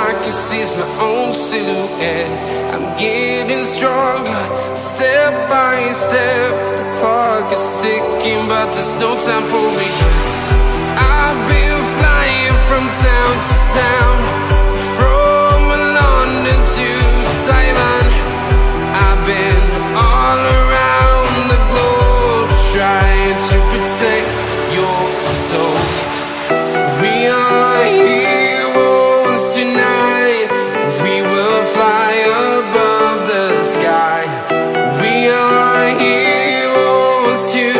I can see my own silhouette. I'm getting stronger, step by step. The clock is ticking, but there's no time for regrets. I've been flying from town to town, from London to Taiwan. I've been all around the globe, trying to protect your soul. We are heroes tonight. We will fly above the sky. We are heroes tonight.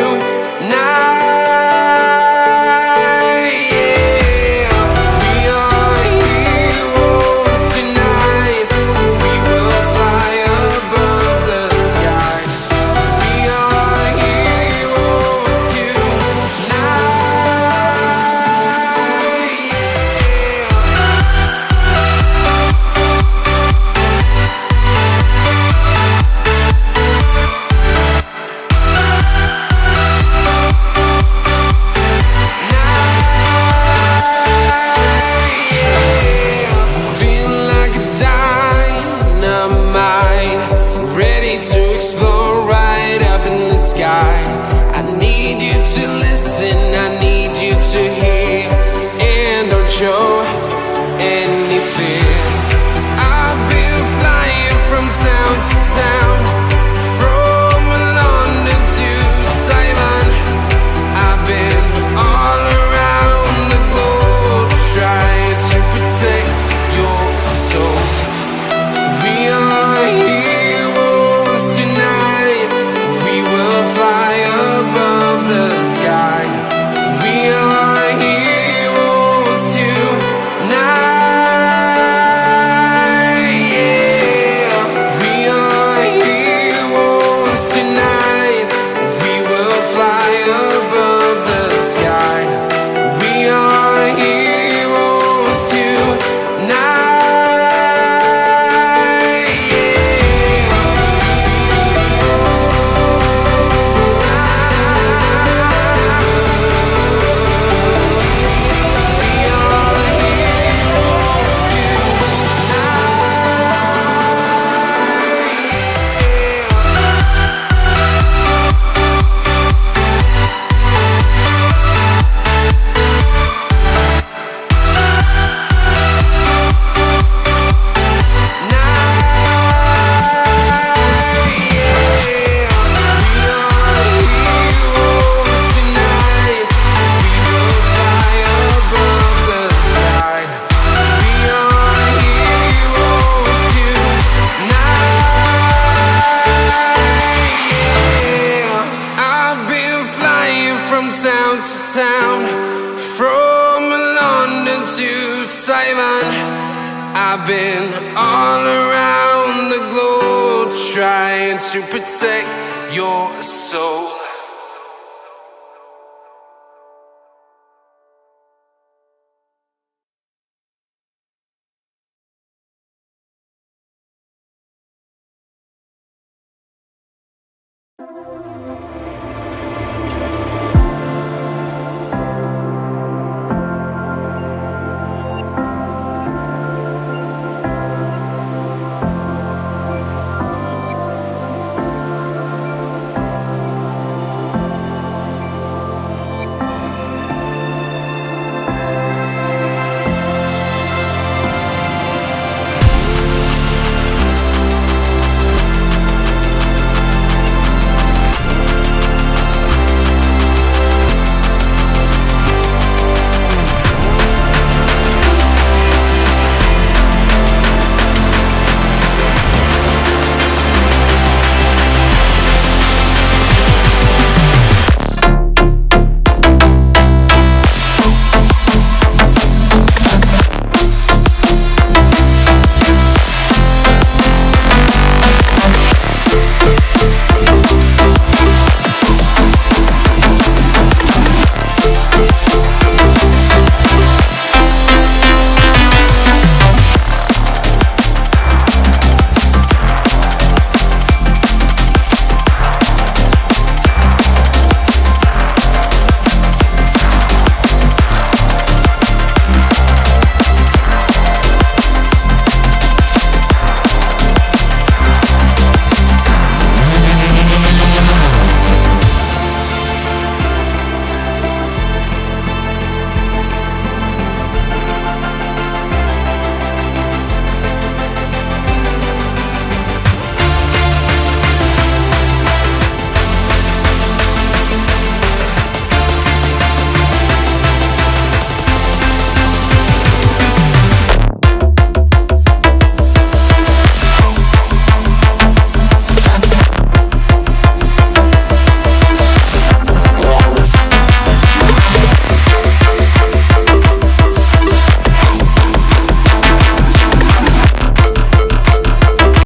Show any fear. I've been flying from town to town, from London to Taiwan. I've been all around the globe, trying to protect your soul. We are heroes tonight. We will fly above the sky. We are heroes tonight. Town to town, from London to Taiwan. I've been all around the globe, trying to protect your soul.